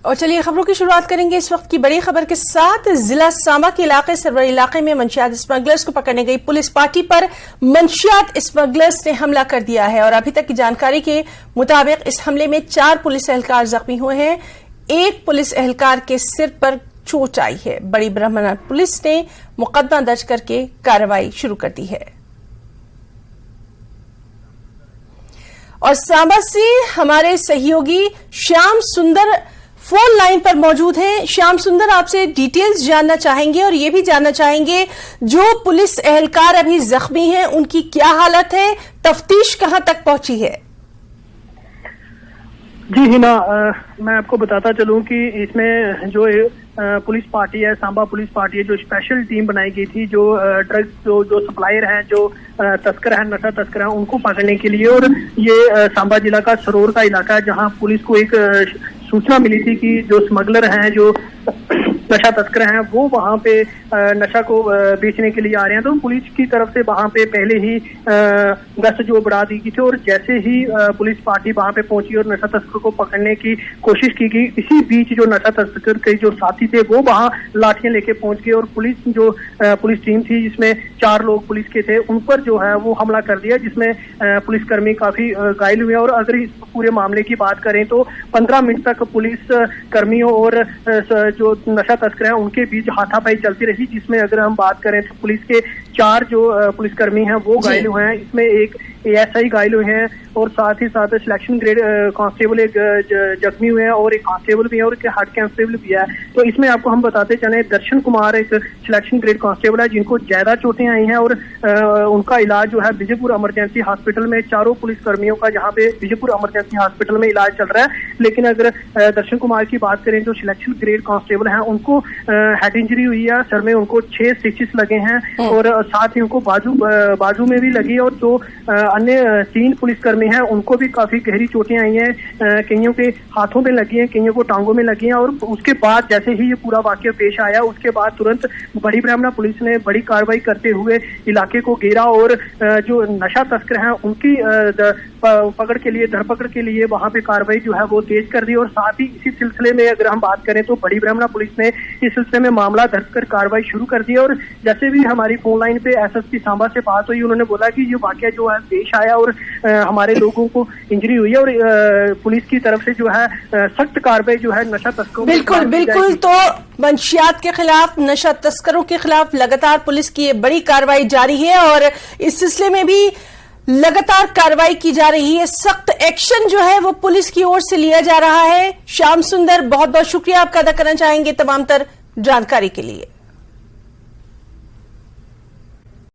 और चलिए खबरों की शुरुआत करेंगे इस वक्त की बड़ी खबर के साथ। जिला सांबा के इलाके सरवर इलाके में मंशियात स्मगलर्स को पकड़ने गई पुलिस पार्टी पर मंशियात स्मगलर्स ने हमला कर दिया है और अभी तक की जानकारी के मुताबिक इस हमले में 4 पुलिस एहलकार जख्मी हुए हैं। एक पुलिस एहलकार के सिर पर चोट आई है। बड़ी ब्रह्मणा पुलिस ने मुकदमा दर्ज करके कार्रवाई शुरू कर दी है। और सांबा से हमारे सहयोगी श्याम सुंदर फोन लाइन पर मौजूद हैं। श्याम सुंदर, आपसे डिटेल्स जानना चाहेंगे और ये भी जानना चाहेंगे जो पुलिस एहलकार अभी जख्मी हैं उनकी क्या हालत है, तफ्तीश कहां तक पहुंची है? जी हिना, मैं आपको बताता चलूं कि इसमें जो पुलिस पार्टी है, सांबा पुलिस पार्टी है, जो स्पेशल टीम बनाई गई थी, जो ड्रग्स जो सप्लायर हैं, जो तस्कर हैं, नशा तस्कर हैं, उनको पकड़ने के लिए। और ये सांबा जिला का सरोर का इलाका है जहां पुलिस को एक सूचना मिली थी कि जो स्मगलर हैं, जो नशा तस्कर हैं, वो वहां पे नशा को बेचने के लिए आ रहे हैं। तो पुलिस की तरफ से वहां पे पहले ही गश्त जो बढ़ा दी गई थी और जैसे ही पुलिस पार्टी वहां पे पहुंची और नशा तस्कर को पकड़ने की कोशिश की गई, इसी बीच जो नशा तस्कर के जो साथी थे वो वहां लाठियां लेके पहुंच गए और पुलिस टीम थी जिसमें 4 लोग पुलिस के थे, उन पर जो है वो हमला कर दिया, जिसमें पुलिसकर्मी काफी घायल हुए। और अगर इस पूरे मामले की बात करें तो 15 मिनट तक पुलिस कर्मियों और जो नशा तस्कर हैं उनके बीच हाथापाई चलती रही, जिसमें अगर हम बात करें तो पुलिस के 4 जो पुलिसकर्मी हैं वो घायल हुए हैं। इसमें एक ASI घायल हुए हैं और साथ ही साथ सिलेक्शन ग्रेड कांस्टेबल एक जख्मी हुए हैं और एक कांस्टेबल भी है और एक हेड कांस्टेबल भी है। तो इसमें आपको हम बताते चले, दर्शन कुमार एक सिलेक्शन ग्रेड कांस्टेबल है जिनको ज्यादा चोटें आई हैं और उनका इलाज जो है विजयपुर इमरजेंसी हॉस्पिटल में, 4 पुलिसकर्मियों का जहाँ पे विजयपुर इमरजेंसी हॉस्पिटल में इलाज चल रहा है। लेकिन अगर दर्शन कुमार की बात करें, जो सिलेक्शन ग्रेड कांस्टेबल है, उनको हेड इंजरी हुई है, सर में उनको 6 स्टिचेस लगे हैं और साथ ही उनको बाजू में भी लगी। और जो अन्य 3 पुलिसकर्मी हैं उनको भी काफी गहरी चोटें आई हैं, कईयों के हाथों में लगी हैं, कईयों को टांगों में लगी हैं। और उसके बाद जैसे ही ये पूरा वाकया पेश आया, उसके बाद तुरंत बड़ी ब्रह्मणा पुलिस ने बड़ी कार्रवाई करते हुए इलाके को घेरा और जो नशा तस्कर हैं उनकी पकड़ के लिए, धरपकड़ के लिए वहां पे कार्रवाई जो है वो तेज कर दी। और साथ ही इसी सिलसिले में अगर हम बात करें तो बड़ी ब्रह्मणा पुलिस ने इस सिलसिले में मामला दर्ज कर कार्रवाई शुरू कर दी। और जैसे भी हमारी फोन लाइन पे SSP सांबा से बात हुई, उन्होंने बोला कि ये वाकया जो है पेश आया और हमारे लोगों को इंजरी हुई है और पुलिस की तरफ से जो है सख्त कार्रवाई जो है नशा तस्करों। बिल्कुल। तो मंशियात के खिलाफ, नशा तस्करों के खिलाफ लगातार पुलिस की बड़ी कार्रवाई जारी है और इस सिलसिले में भी लगातार कार्रवाई की जा रही है। सख्त एक्शन जो है वो पुलिस की ओर से लिया जा रहा है। श्याम सुंदर, बहुत बहुत शुक्रिया आपका अदा करना चाहेंगे तमाम तर जानकारी के लिए।